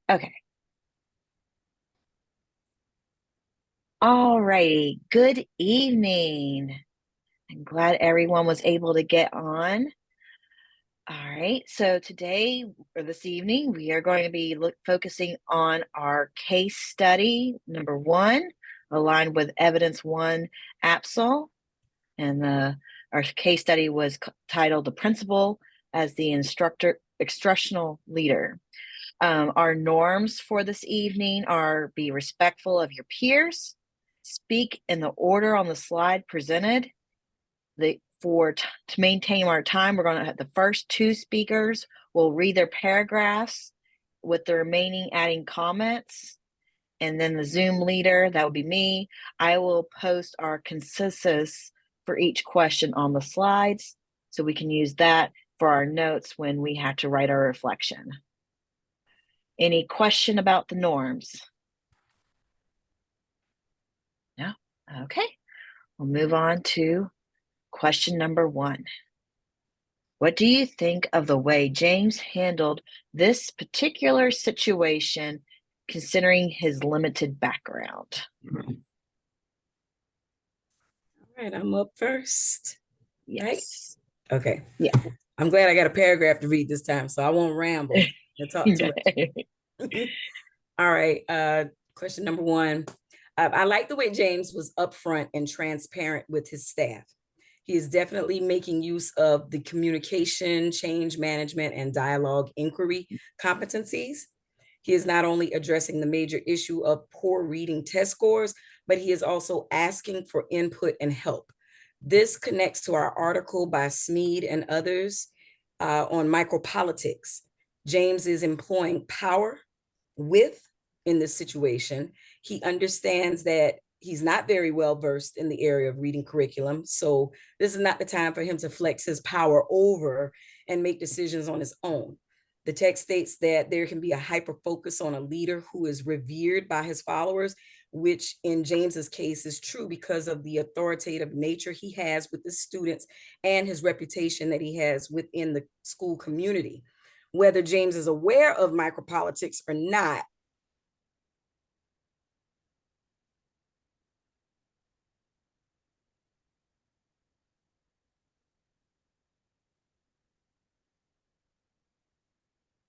Okay. All righty. Good evening. I'm glad everyone was able to get on. All right. So today or this evening, we are going to be focusing on our case study number one, aligned with evidence one AAPSL. And our case study was titled "The Principal as the Instructional Leader." Our norms for this evening are: be respectful of your peers, speak in the order on the slide presented. To maintain our time, we're going to have the first two speakers will read their paragraphs with the remaining adding comments. And then the Zoom leader, that would be me, I will post our consensus for each question on the slides so we can use that for our notes when we have to write our reflection. Any question about the norms? No? Okay. We'll move on to question number one. What do you think of the way James handled this particular situation, considering his limited background? All right, I'm up first. Yes. Right? Okay. Yeah. I'm glad I got a paragraph to read this time, so I won't ramble and talk too much. All right. Question number one. I like the way James was upfront and transparent with his staff. He is definitely making use of the communication, change management, and dialogue inquiry competencies. He is not only addressing the major issue of poor reading test scores, but he is also asking for input and help. This connects to our article by Smead and others on micropolitics. James is employing power with in this situation. He understands that he's not very well versed in the area of reading curriculum. So this is not the time for him to flex his power over and make decisions on his own. The text states that there can be a hyper focus on a leader who is revered by his followers, which in James's case is true because of the authoritative nature he has with the students and his reputation that he has within the school community. Whether James is aware of micropolitics or not,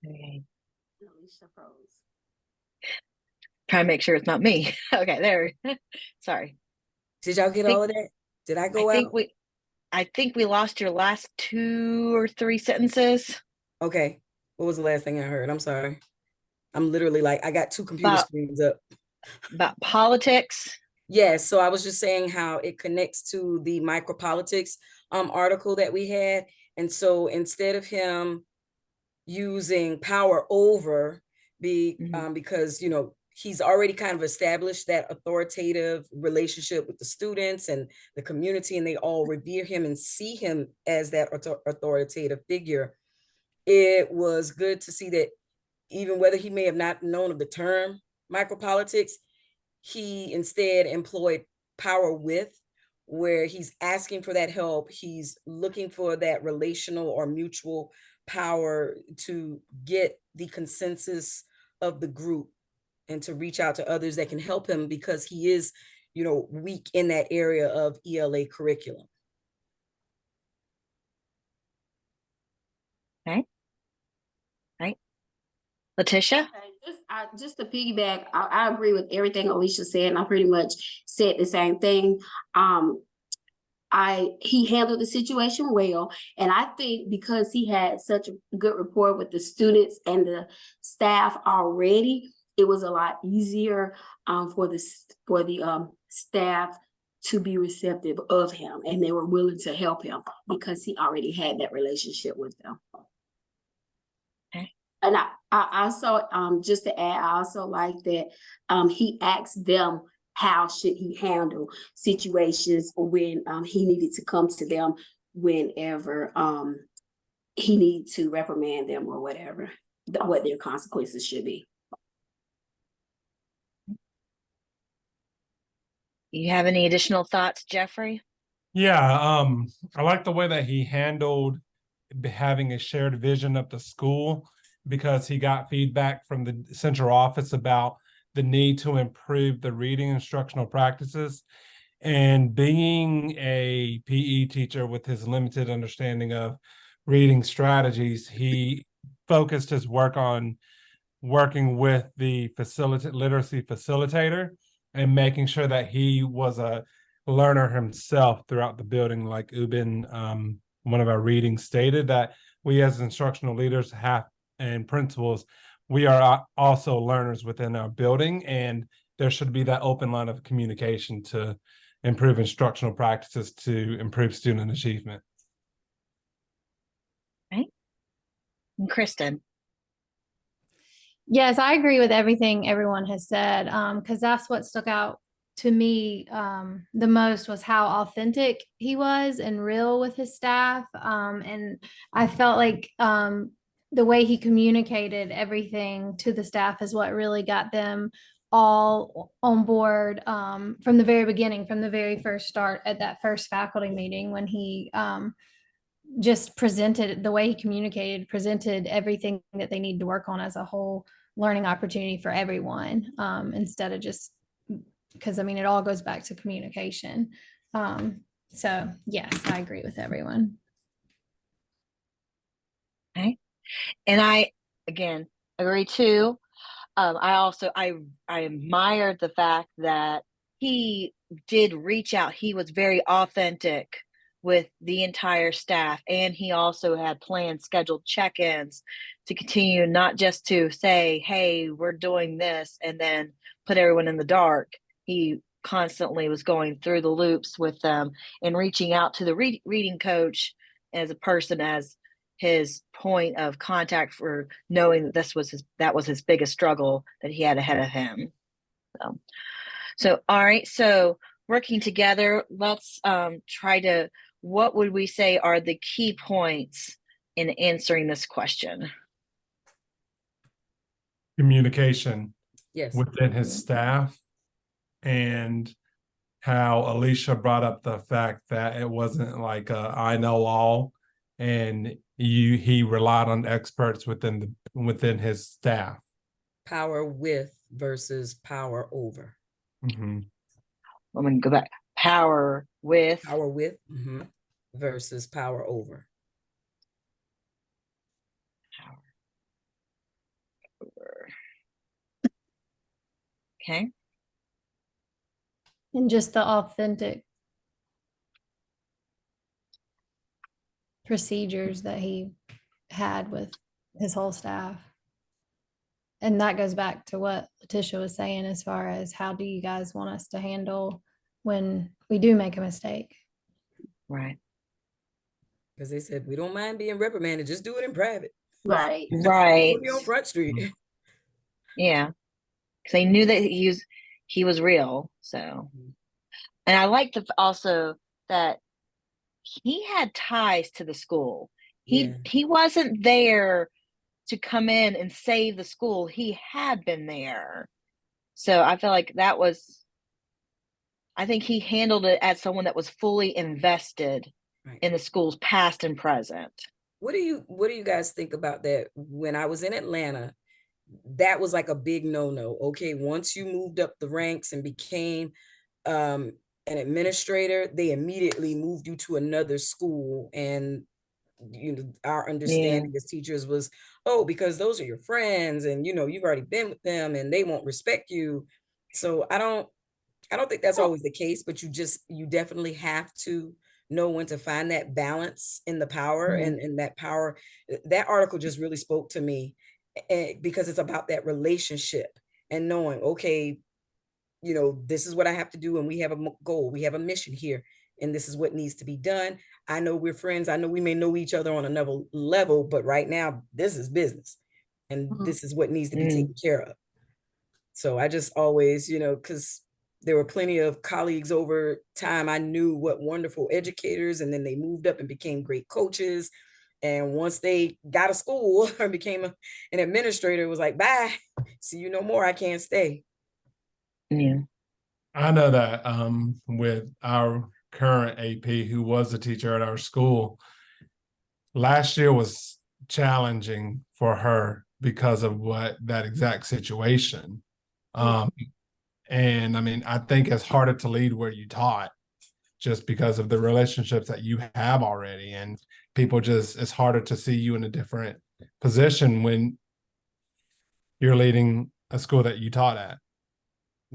Okay. Trying to make sure it's not me. Okay, there. Sorry. Did y'all get all of that? Did I I go think out? we lost your last two or three sentences. Okay. What was the last thing I heard? I'm sorry. I'm literally like, I got two computer About screens up. politics. Yes. So I was just saying how it connects to the micropolitics article that we had. And so instead of him using power over because, you know, he's already kind of established that authoritative relationship with the students and the community, and they all revere him and see him as that authoritative figure. It was good to see that even whether he may have not known of the term micropolitics, he instead employed power with, where he's asking for that help. He's looking for that relational or mutual power to get the consensus of the group and to reach out to others that can help him because he is, you know, weak in that area of ELA curriculum. Okay. Right. Letitia? Okay, just to piggyback, I agree with everything Alicia said, and I pretty much said the same thing. He handled the situation well, and I think because he had such a good rapport with the students and the staff already, it was a lot easier for the staff to be receptive of him, and they were willing to help him because he already had that relationship with them. Okay. And I also, just to add, I also like that he asked them how should he handle situations when he needed to come to them whenever he needed to reprimand them or whatever, what their consequences should be. You have any additional thoughts, Jeffrey? Yeah, I like the way that he handled having a shared vision of the school because he got feedback from the central office about the need to improve the reading instructional practices. And being a PE teacher with his limited understanding of reading strategies, he focused his work on working with the literacy facilitator and making sure that he was a learner himself throughout the building. Like Ubin, one of our readings, stated that we as instructional leaders and principals, we are also learners within our building, and there should be that open line of communication to improve instructional practices to improve student achievement. Right. And Kristen. Yes, I agree with everything everyone has said, because that's what stuck out to me the most was how authentic he was and real with his staff. And I felt like the way he communicated everything to the staff is what really got them all on board from the very beginning, from the very first start at that first faculty meeting when he just presented the way he communicated, presented everything that they need to work on as a whole learning opportunity for everyone, instead of just, because I mean, it all goes back to communication. So yes, I agree with everyone. Okay. And I, again, agree too. I admired the fact that he did reach out. He was very authentic with the entire staff, and he also had planned scheduled check-ins to continue, not just to say, hey, we're doing this and then put everyone in the dark. He constantly was going through the loops with them and reaching out to the reading coach as a person, as his point of contact, for knowing that that was his biggest struggle that he had ahead of him. So all right, so working together, let's try to, what would we say are the key points in answering this question? Communication Yes. within his staff, and how Alicia brought up the fact that it wasn't like I know all, and he relied on experts within his staff. Power with versus power over. Mm-hmm. I'm going to go back. Power with Versus power over. Power over. Okay. And just the authentic procedures that he had with his whole staff. And that goes back to what Letitia was saying, as far as how do you guys want us to handle when we do make a mistake? Right. Because they said, we don't mind being reprimanded, just do it in private. Right. Right. On Front Street. Yeah. Because they knew that he was real. So, and I like also that he had ties to the school. He wasn't there to come in and save the school. He had been there. So I feel like I think he handled it as someone that was fully invested in the school's past and present. What do you guys think about that? When I was in Atlanta, that was like a big no-no. Okay, once you moved up the ranks and became an administrator, they immediately moved you to another school. And our understanding as teachers was, oh, because those are your friends, and you've already been with them and they won't respect you. So I don't think that's always the case, but you definitely have to know when to find that balance in the power. And that power, that article just really spoke to me, because it's about that relationship and knowing, okay, this is what I have to do, and we have a goal, we have a mission here, and this is what needs to be done. I know we're friends. I know we may know each other on another level, but right now this is business, and this is what needs to be taken care of. So I just always, because there were plenty of colleagues over time I knew, what wonderful educators, and then they moved up and became great coaches. And once they got a school or became an administrator, it was like, bye, see you no more, I can't stay. Yeah. I know that with our current AP, who was a teacher at our school, last year was challenging for her because of what that exact situation. And I mean, I think it's harder to lead where you taught just because of the relationships that you have already. And people just, it's harder to see you in a different position when you're leading a school that you taught at.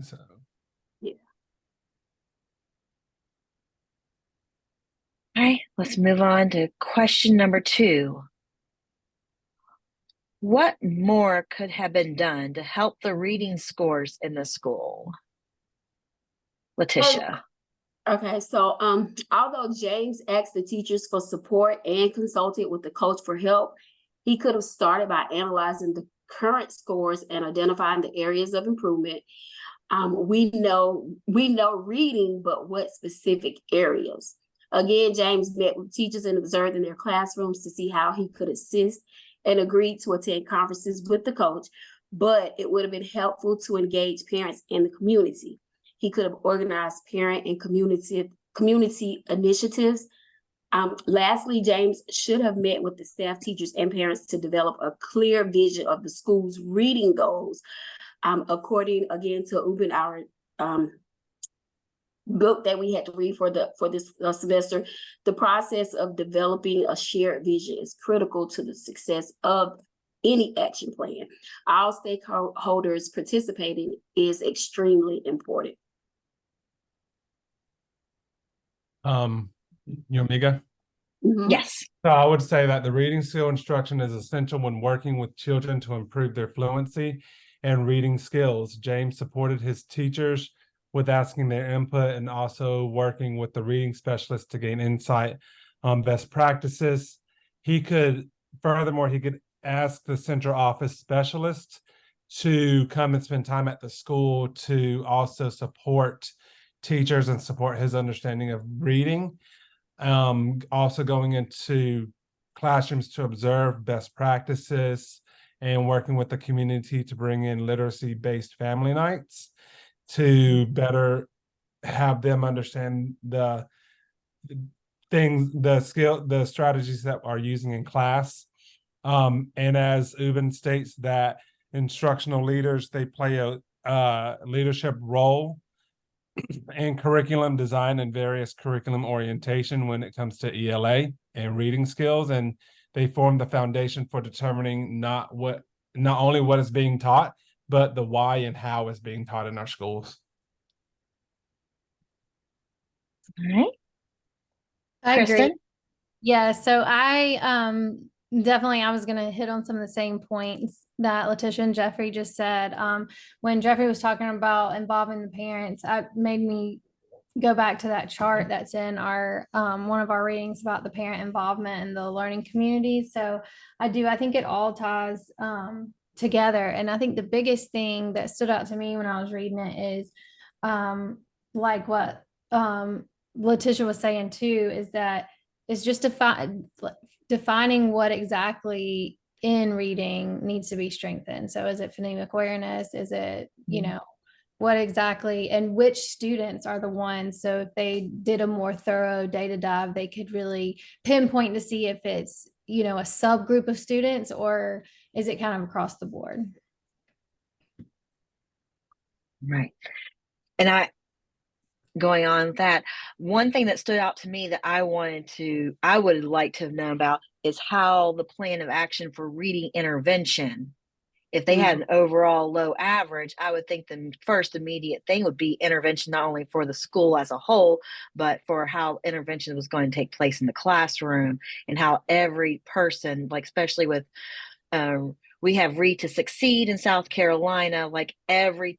So. Yeah. All right, let's move on to question number 2. What more could have been done to help the reading scores in the school? Letitia. Okay, so although James asked the teachers for support and consulted with the coach for help, he could have started by analyzing the current scores and identifying the areas of improvement. We know reading, but what specific areas? Again, James met with teachers and observed in their classrooms to see how he could assist and agreed to attend conferences with the coach, but it would have been helpful to engage parents in the community. He could have organized parent and community initiatives. Lastly, James should have met with the staff, teachers, and parents to develop a clear vision of the school's reading goals. According again to Ubin, our book that we had to read for this semester, the process of developing a shared vision is critical to the success of any action plan. All stakeholders participating is extremely important. You, Amiga? Yes. So I would say that the reading skill instruction is essential when working with children to improve their fluency and reading skills. James supported his teachers with asking their input and also working with the reading specialist to gain insight on best practices. Furthermore, he could ask the central office specialist to come and spend time at the school to also support teachers and support his understanding of reading. Also going into classrooms to observe best practices and working with the community to bring in literacy-based family nights to better have them understand the strategies that are using in class. And as Uben states, that instructional leaders, they play a leadership role in curriculum design and various curriculum orientation when it comes to ELA and reading skills, and they form the foundation for determining not only what is being taught, but the why and how is being taught in our schools. All right. I Kristen? agree. Yeah, so I definitely I was gonna hit on some of the same points that Letitia and Jeffrey just said. When Jeffrey was talking about involving the parents, it made me go back to that chart that's in our one of our readings about the parent involvement in the learning community. So I think it all ties together. And I think the biggest thing that stood out to me when I was reading it is like what Letitia was saying too, is that it's just defining what exactly in reading needs to be strengthened. So is it phonemic awareness? Is it, what exactly, and which students are the ones? So if they did a more thorough data dive, they could really pinpoint to see if it's, a subgroup of students, or is it kind of across the board? Right. And going on that, one thing that stood out to me that I would like to have known about is how the plan of action for reading intervention, if they had an overall low average, I would think the first immediate thing would be intervention, not only for the school as a whole, but for how intervention was going to take place in the classroom, and how every person, like especially with we have Read to Succeed in South Carolina, like every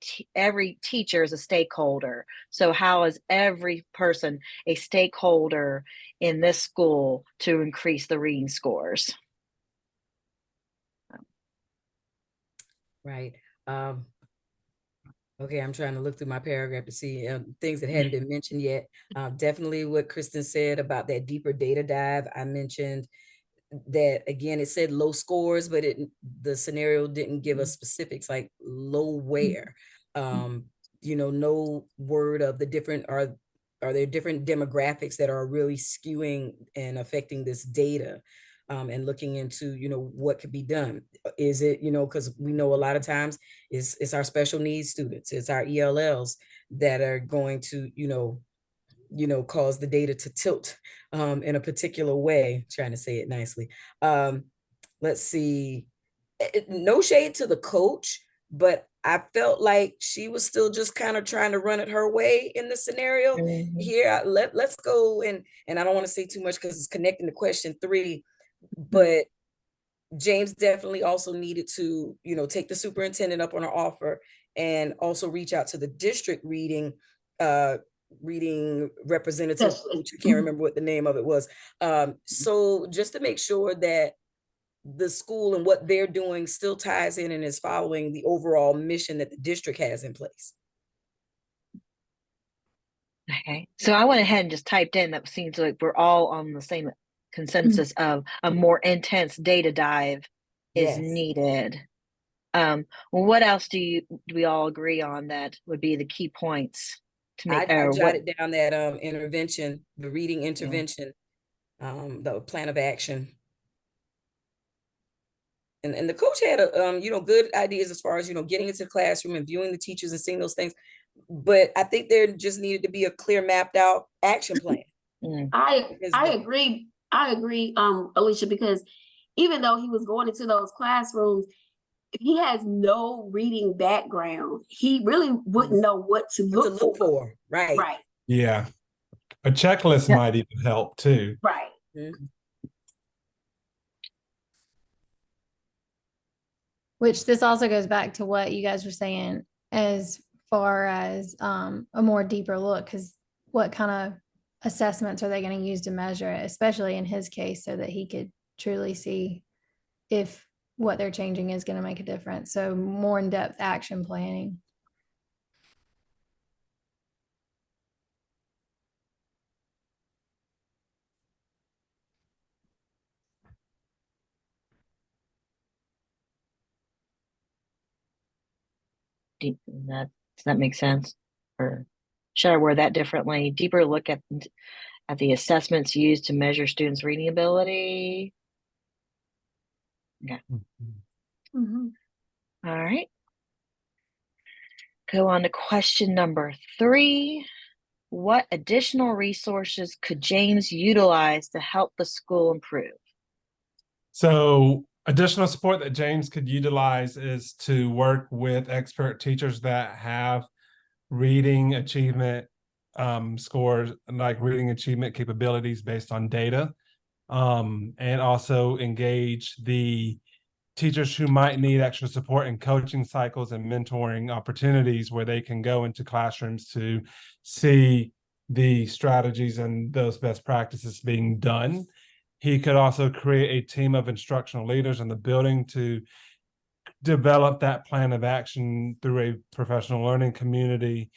teacher is a stakeholder. So how is every person a stakeholder in this school to increase the reading scores? Right. Okay, I'm trying to look through my paragraph to see things that hadn't been mentioned yet. Definitely what Kristen said about that deeper data dive. I mentioned that again, it said low scores, but the scenario didn't give us specifics like low where. No word of the different, are there different demographics that are really skewing and affecting this data? and looking into, what could be done. Is it, because we know a lot of times it's our special needs students, it's our ELLs that are going to, cause the data to tilt in a particular way, trying to say it nicely. Let's see, no shade to the coach, but I felt like she was still just kind of trying to run it her way in the scenario. Here. Let's go, and I don't want to say too much because it's connecting to question 3, but James definitely also needed to, take the superintendent up on her offer and also reach out to the district reading representative, which I can't remember what the name of it was. So just to make sure that the school and what they're doing still ties in and is following the overall mission that the district has in place. Okay, so I went ahead and just typed in that seems like we're all on the same consensus of a more intense data dive is needed. What else do we all agree on that would be the key points to make? I jotted down that intervention, the reading intervention, the plan of action. And the coach had good ideas as far as, getting into the classroom and viewing the teachers and seeing those things. But I think there just needed to be a clear mapped out action plan. I agree. Alicia, because even though he was going into those classrooms, if he has no reading background, he really wouldn't know what to look for. Right. Right. Yeah. A checklist might even help too. Right. Which this also goes back to what you guys were saying as far as a more deeper look, because what kind of assessments are they going to use to measure it, especially in his case, so that he could truly see if what they're changing is going to make a difference. So more in-depth action planning. Does that make sense? Or should I word that differently? Deeper look at the assessments used to measure students' reading ability. Okay. All right. Go on to question number 3. What additional resources could James utilize to help the school improve? So additional support that James could utilize is to work with expert teachers that have reading achievement scores, like reading achievement capabilities based on data, and also engage the teachers who might need extra support in coaching cycles and mentoring opportunities where they can go into classrooms to see the strategies and those best practices being done. He could also create a team of instructional leaders in the building to develop that plan of action through a professional learning community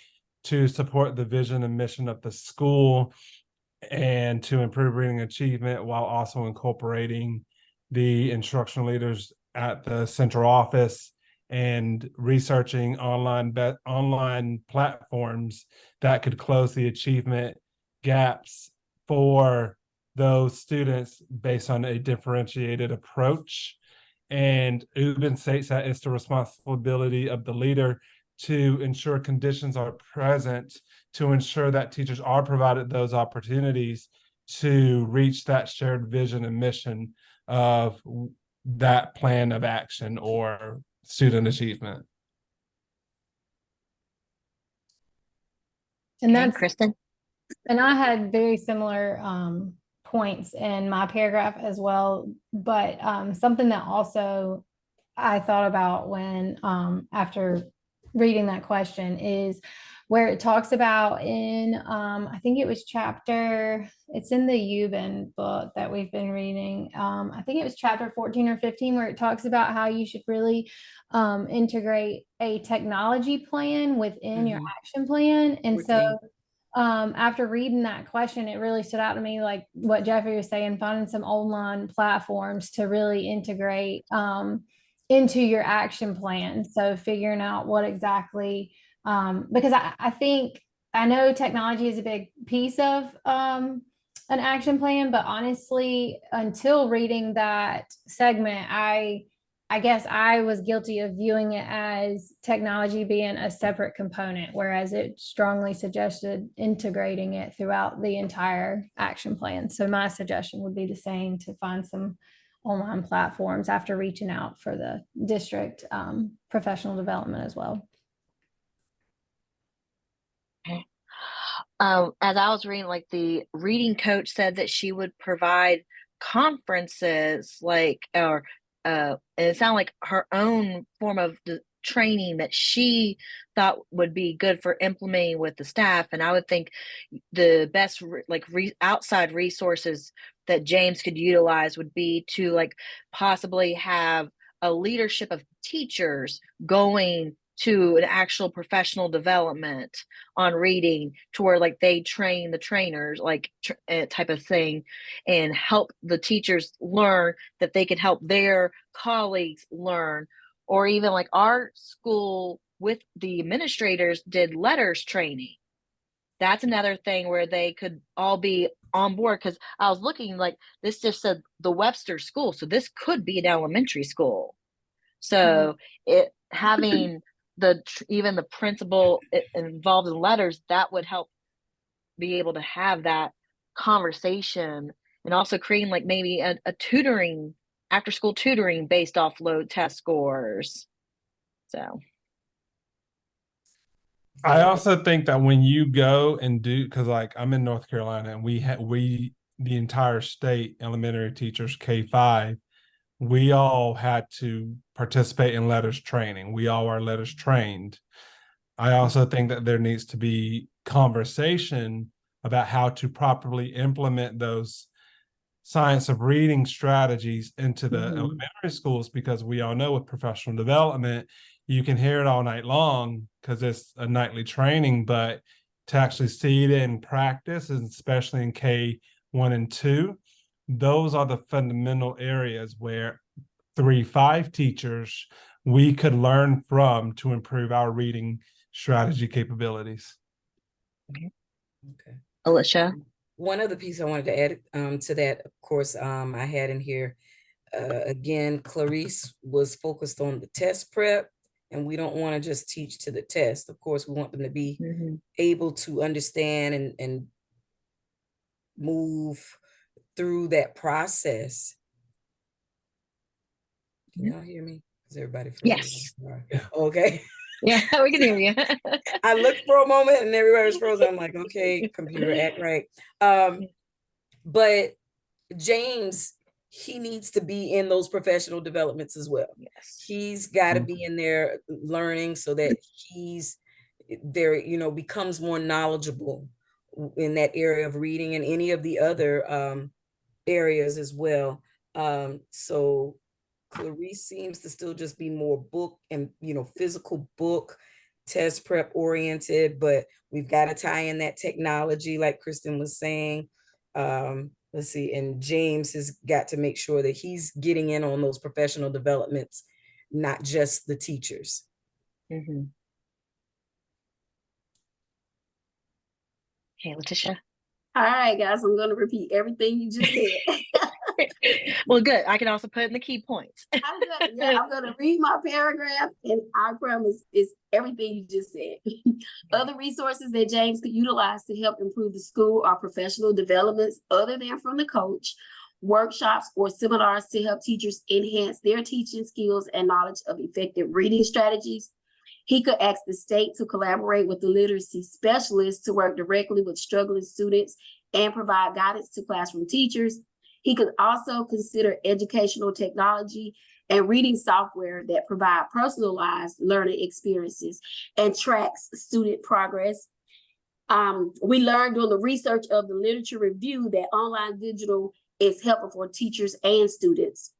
to support the vision and mission of the school and to improve reading achievement, while also incorporating the instructional leaders at the central office and researching online platforms that could close the achievement gaps for those students based on a differentiated approach. And Ubin states that it's the responsibility of the leader to ensure conditions are present to ensure that teachers are provided those opportunities to reach that shared vision and mission of that plan of action or student achievement. And that's Kristen. And I had very similar points in my paragraph as well. But something that also I thought about when after reading that question is where it talks about in I think it was it's in the Ubin book that we've been reading. I think it was chapter 14 or 15 where it talks about how you should really integrate a technology plan within your action plan. And so after reading that question, it really stood out to me, like what Jeffrey was saying, finding some online platforms to really integrate into your action plan. So figuring out what exactly, because I think, I know technology is a big piece of an action plan, but honestly, until reading that segment, I guess I was guilty of viewing it as technology being a separate component, whereas it strongly suggested integrating it throughout the entire action plan. So my suggestion would be the same, to find some online platforms after reaching out for the district professional development as well. Okay. As I was reading, like the reading coach said that she would provide conferences, like, or and it sounded like her own form of the training that she thought would be good for implementing with the staff. And I would think the best outside resources that James could utilize would be to like possibly have a leadership of teachers going to an actual professional development on reading, to where like they train the trainers, like type of thing, and help the teachers learn that they can help their colleagues learn. Or even like our school with the administrators did letters training. That's another thing where they could all be on board, because I was looking, like this just said the Webster school, so this could be an elementary school. So it having even the principal involved in letters, that would help be able to have that conversation, and also creating like maybe a tutoring, after school tutoring based off low test scores. So I also think that when you go and do, because like I'm in North Carolina and we the entire state elementary teachers K-5, we all had to participate in letters training. We all are letters trained. I also think that there needs to be conversation about how to properly implement those science of reading strategies into the elementary schools, because we all know with professional development, you can hear it all night long because it's a nightly training, but to actually see it in practice, and especially in K1 and 2, those are the fundamental areas where 3-5 teachers we could learn from to improve our reading strategy capabilities. Okay. Alicia? One other piece I wanted to add to that, of course, I had in here, again, Clarice was focused on the test prep, and we don't want to just teach to the test. Of course, we want them to be able to understand and move through that process. Can y'all hear me? Is everybody frozen? Yes. Okay. Yeah, we can hear you. I looked for a moment and everybody was frozen. I'm like, okay, computer, act right. But James, he needs to be in those professional developments as well. Yes. He's got to be in there learning so that he's there, becomes more knowledgeable in that area of reading and any of the other areas as well. So Clarice seems to still just be more book and, physical book, test prep oriented, but we've got to tie in that technology, like Kristen was saying. Let's see, and James has got to make sure that he's getting in on those professional developments, not just the teachers. Okay, Letitia. All right, guys, I'm going to repeat everything you just said. Well, good. I can also put in the key points. I'm going to read my paragraph, and I promise it's everything you just said. Other resources that James could utilize to help improve the school are professional developments other than from the coach, workshops or seminars to help teachers enhance their teaching skills and knowledge of effective reading strategies. He could ask the state to collaborate with the literacy specialists to work directly with struggling students and provide guidance to classroom teachers. He could also consider educational technology and reading software that provide personalized learning experiences and tracks student progress. We learned during the research of the literature review that online digital is helpful for teachers and students.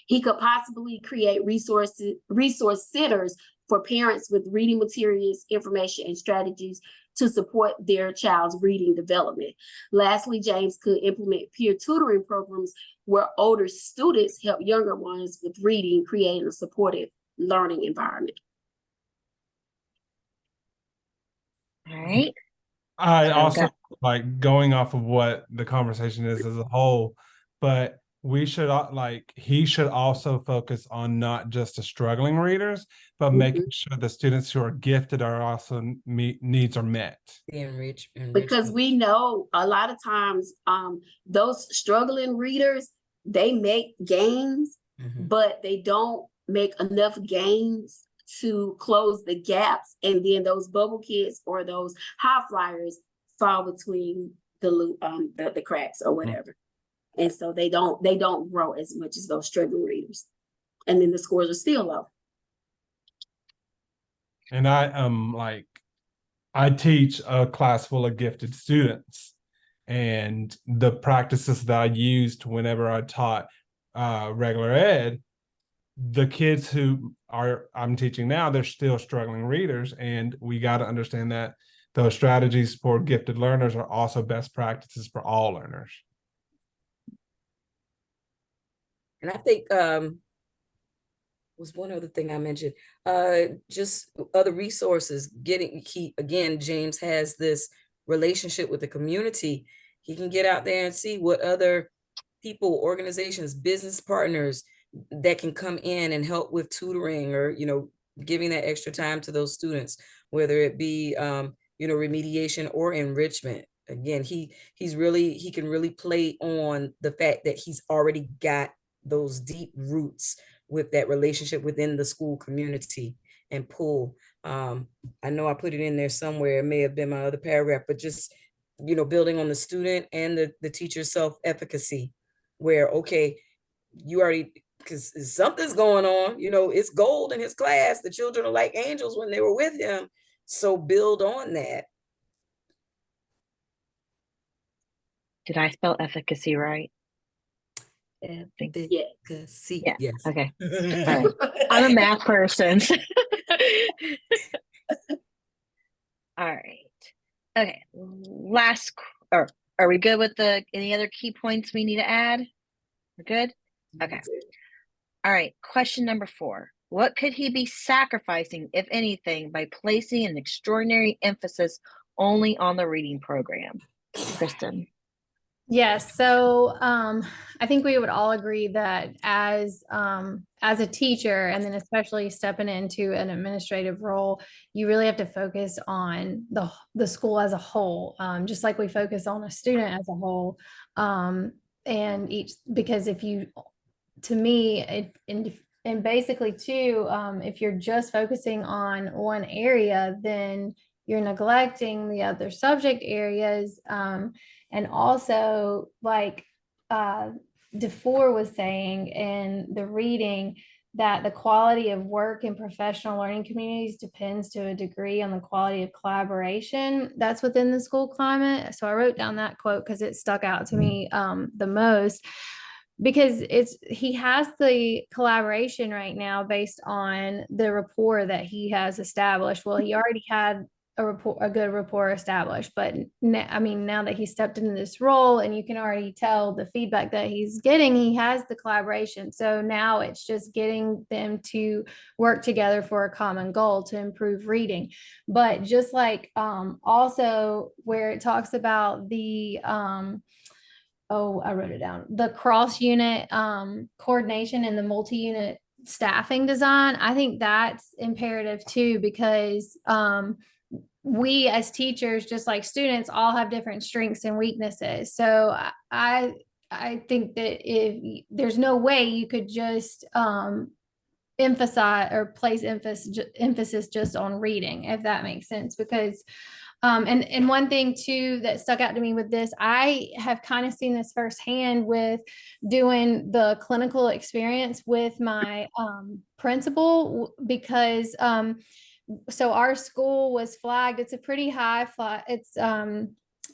He could possibly create resource centers for parents with reading materials, information, and strategies to support their child's reading development. Lastly, James could implement peer tutoring programs where older students help younger ones with reading, creating a supportive learning environment. All right. I also like going off of what the conversation is as a whole, but we should he should also focus on not just the struggling readers, but making sure the students who are gifted are also needs are met. The Because we know a lot of times those struggling readers, they make gains, but they don't make enough gains to close the gaps, and then those bubble kids or those high flyers fall between the cracks or whatever. And so they don't grow as much as those struggling readers, and then the scores are still low. And I teach a class full of gifted students, and the practices that I used whenever I taught regular ed, the kids who I'm teaching now, they're still struggling readers, and we got to understand that those strategies for gifted learners are also best practices for all learners. And I think was one other thing I mentioned, just other resources. Again, James has this relationship with the community. He can get out there and see what other people, organizations, business partners that can come in and help with tutoring, or, giving that extra time to those students, whether it be, remediation or enrichment. Again, he can really play on the fact that he's already got those deep roots with that relationship within the school community and pull. I know I put it in there somewhere. It may have been my other paragraph, but just, building on the student and the teacher's self-efficacy, where, okay, you already, because something's going on, it's gold in his class. The children are like angels when they were with him. So build on that. Did I spell efficacy right? Efficacy. Yeah. Yes. Okay. All right. I'm a math person. All right. Okay. Are we good with any other key points we need to add? We're good? Okay. All right. Question number 4. What could he be sacrificing, if anything, by placing an extraordinary emphasis only on the reading program? Kristen. Yes. So I think we would all agree that as a teacher, and then especially stepping into an administrative role, you really have to focus on the school as a whole, just like we focus on a student as a whole. Because and basically too, if you're just focusing on one area, then you're neglecting the other subject areas. And also, like DeFore was saying in the reading, that the quality of work in professional learning communities depends to a degree on the quality of collaboration that's within the school climate. So I wrote down that quote because it stuck out to me the most, because he has the collaboration right now based on the rapport that he has established. Well, he already had a good rapport established, but now that he stepped into this role, and you can already tell the feedback that he's getting, he has the collaboration. So now it's just getting them to work together for a common goal to improve reading. But just like also where it talks about the I wrote it down, the cross unit coordination and the multi-unit staffing design, I think that's imperative too, because we as teachers, just like students, all have different strengths and weaknesses. So I think that if there's no way you could just emphasize or place emphasis just on reading, if that makes sense, because and one thing too that stuck out to me with this, I have kind of seen this firsthand with doing the clinical experience with my principal, because so our school was flagged. It's a pretty high flag. It's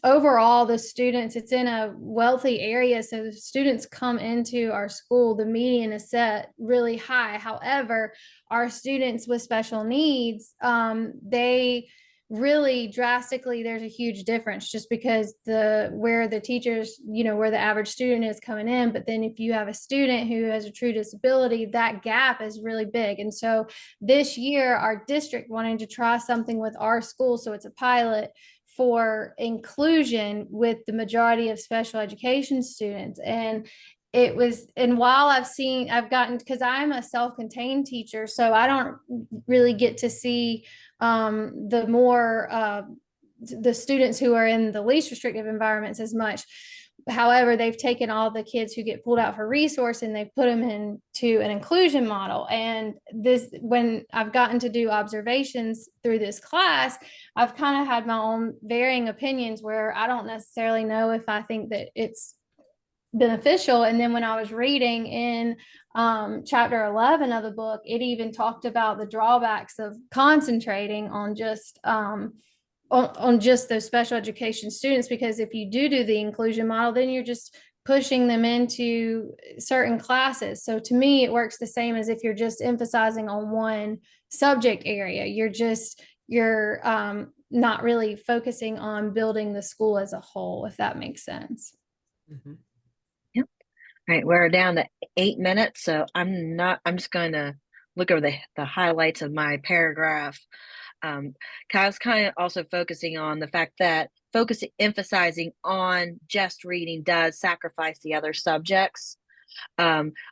overall the students, it's in a wealthy area. So the students come into our school, the median is set really high. However, our students with special needs, they really drastically, there's a huge difference, just because where the teachers, where the average student is coming in. But then if you have a student who has a true disability, that gap is really big. And so this year, our district wanted to try something with our school. So it's a pilot for inclusion with the majority of special education students. And it was, and while I've gotten, because I'm a self-contained teacher, so I don't really get to see the more the students who are in the least restrictive environments as much. However, they've taken all the kids who get pulled out for resource and they've put them into an inclusion model. And this, when I've gotten to do observations through this class, I've kind of had my own varying opinions where I don't necessarily know if I think that it's beneficial. And then when I was reading in chapter 11 of the book, it even talked about the drawbacks of concentrating on just those special education students, because if you do the inclusion model, then you're just pushing them into certain classes. So to me, it works the same as if you're just emphasizing on one subject area. You're not really focusing on building the school as a whole, if that makes sense. Mhm. Yep. All right, we're down to 8 minutes, so I'm just going to look over the highlights of my paragraph. I was kind of also focusing on the fact that emphasizing on just reading does sacrifice the other subjects.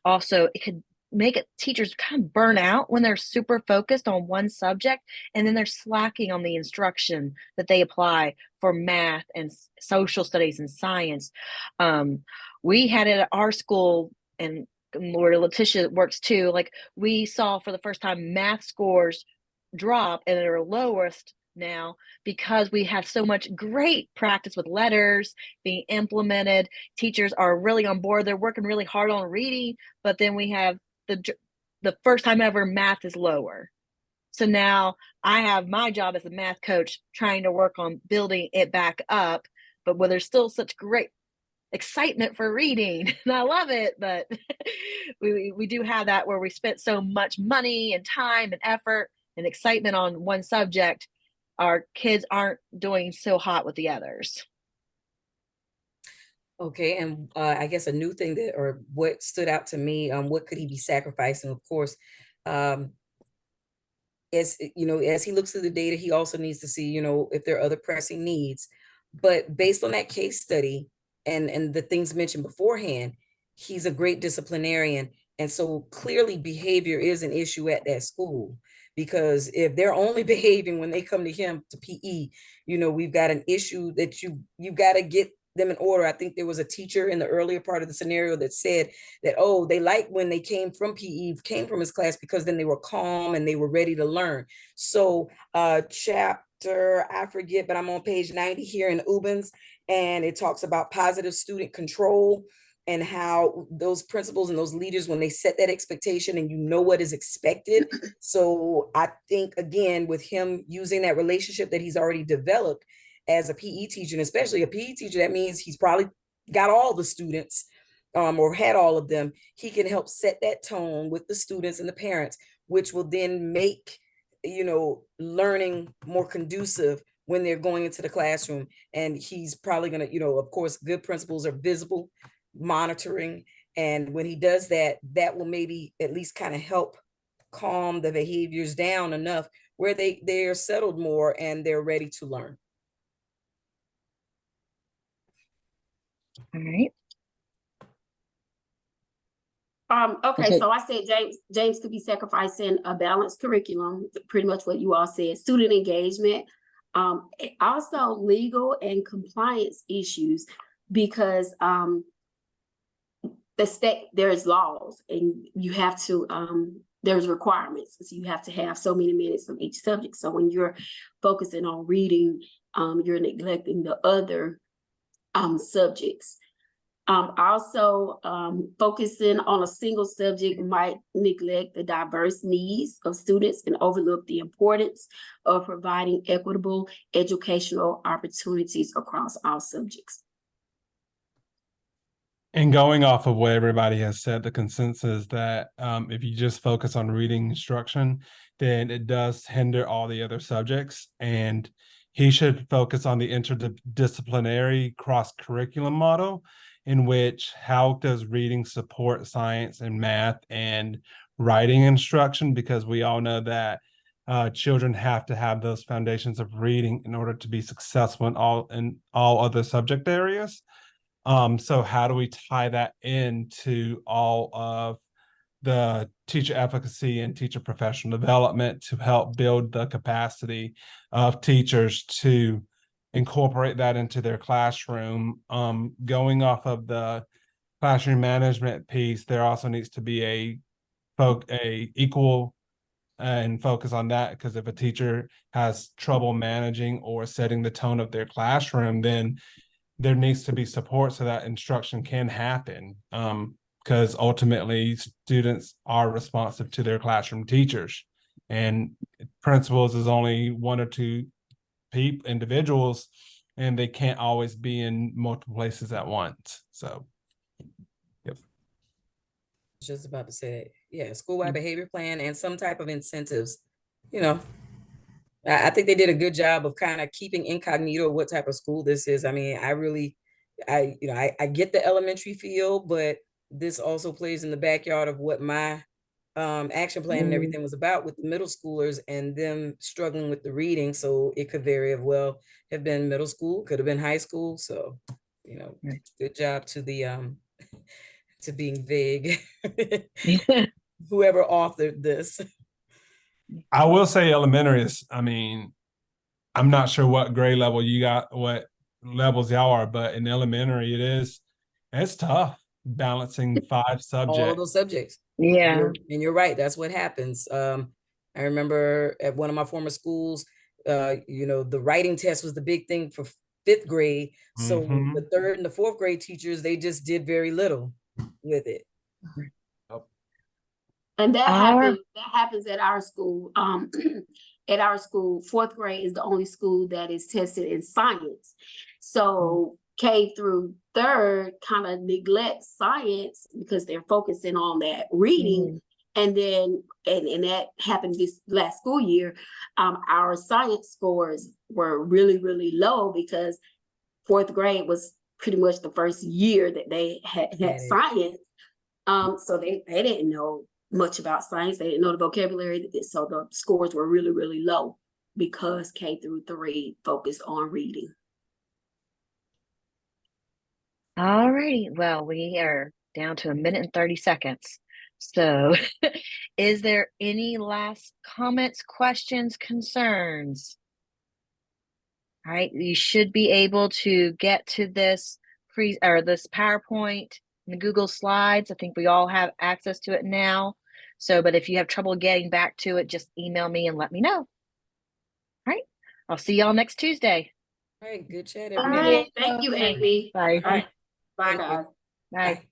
Also, it could make teachers kind of burn out when they're super focused on one subject and then they're slacking on the instruction that they apply for math and social studies and science. We had it at our school, and where Letitia works too, like we saw for the first time math scores drop and are lowest now because we have so much great practice with letters being implemented. Teachers are really on board. They're working really hard on reading, but then we have the first time ever math is lower. So now I have my job as a math coach trying to work on building it back up, but where there's still such great excitement for reading and I love it, but we do have that where we spent so much money and time and effort and excitement on one subject, our kids aren't doing so hot with the others. Okay, and I guess a new thing that, or what stood out to me, what could he be sacrificing? Of course, as you know, as he looks at the data, he also needs to see, you know, if there are other pressing needs. But based on that case study and the things mentioned beforehand, he's a great disciplinarian. And so clearly behavior is an issue at that school, because if they're only behaving when they come to him to PE, you know, we've got an issue that you got to get them in order. I think there was a teacher in the earlier part of the scenario that said that, oh, they liked when they came from PE, came from his class, because then they were calm and they were ready to learn. So chapter, I forget, but I'm on page 90 here in Ubens, and it talks about positive student control and how those principals and those leaders, when they set that expectation and you know what is expected. So I think, again, with him using that relationship that he's already developed as a PE teacher, and especially a PE teacher, that means he's probably got all the students or had all of them. He can help set that tone with the students and the parents, which will then make, you know, learning more conducive when they're going into the classroom. And he's probably going to, you know, of course, good principals are visible, monitoring. And when he does that, that will maybe at least kind of help calm the behaviors down enough where they're settled more and they're ready to learn. All right. Okay, so I said James could be sacrificing a balanced curriculum, pretty much what you all said, student engagement, also legal and compliance issues, because the state, there's laws and you have to there's requirements, so you have to have so many minutes of each subject. So when you're focusing on reading, you're neglecting the other subjects. Also, focusing on a single subject might neglect the diverse needs of students and overlook the importance of providing equitable educational opportunities across all subjects. And going off of what everybody has said, the consensus that if you just focus on reading instruction, then it does hinder all the other subjects. And he should focus on the interdisciplinary cross-curriculum model, in which how does reading support science and math and writing instruction? Because we all know that children have to have those foundations of reading in order to be successful in all other subject areas. So how do we tie that into all of the teacher efficacy and teacher professional development to help build the capacity of teachers to incorporate that into their classroom? Going off of the classroom management piece, there also needs to be a equal and focus on that, because if a teacher has trouble managing or setting the tone of their classroom, then there needs to be support so that instruction can happen. Because ultimately students are responsive to their classroom teachers, and principals is only one or two individuals, and they can't always be in multiple places at once. So yep. Just about to say, yeah, school-wide behavior plan and some type of incentives. You know, I think they did a good job of kind of keeping incognito what type of school this is. I mean, I get the elementary feel, but this also plays in the backyard of what my action plan and everything was about with the middle schoolers and them struggling with the reading. So it could very well have been middle school, could have been high school. So, good job to the to being vague. Whoever authored this. I will say elementary is, I mean, I'm not sure what grade level you got, what levels y'all are, but in elementary it's tough balancing 5 subjects. All of those subjects. Yeah. And you're right. That's what happens. I remember at one of my former schools, the writing test was the big thing for 5th grade. So the 3rd and the 4th grade teachers, they just did very little with it. And that happens at our school. At our school, 4th grade is the only school that is tested in science. So K through 3rd kind of neglects science because they're focusing on that reading. And then, and that happened this last school year, our science scores were really, really low because 4th grade was pretty much the first year that they had science. So they didn't know much about science. They didn't know the vocabulary. So the scores were really, really low because K through 3 focused on reading. All righty. Well, we are down to 1 minute and 30 seconds. So is there any last comments, questions, concerns? All right, you should be able to get to this this PowerPoint and the Google Slides. I think we all have access to it now. So, but if you have trouble getting back to it, just email me and let me know. All right, I'll see y'all next Tuesday. All right, good chat, All everybody. right, thank you, Amy. Bye. All right, bye, Thank you. guys. Bye.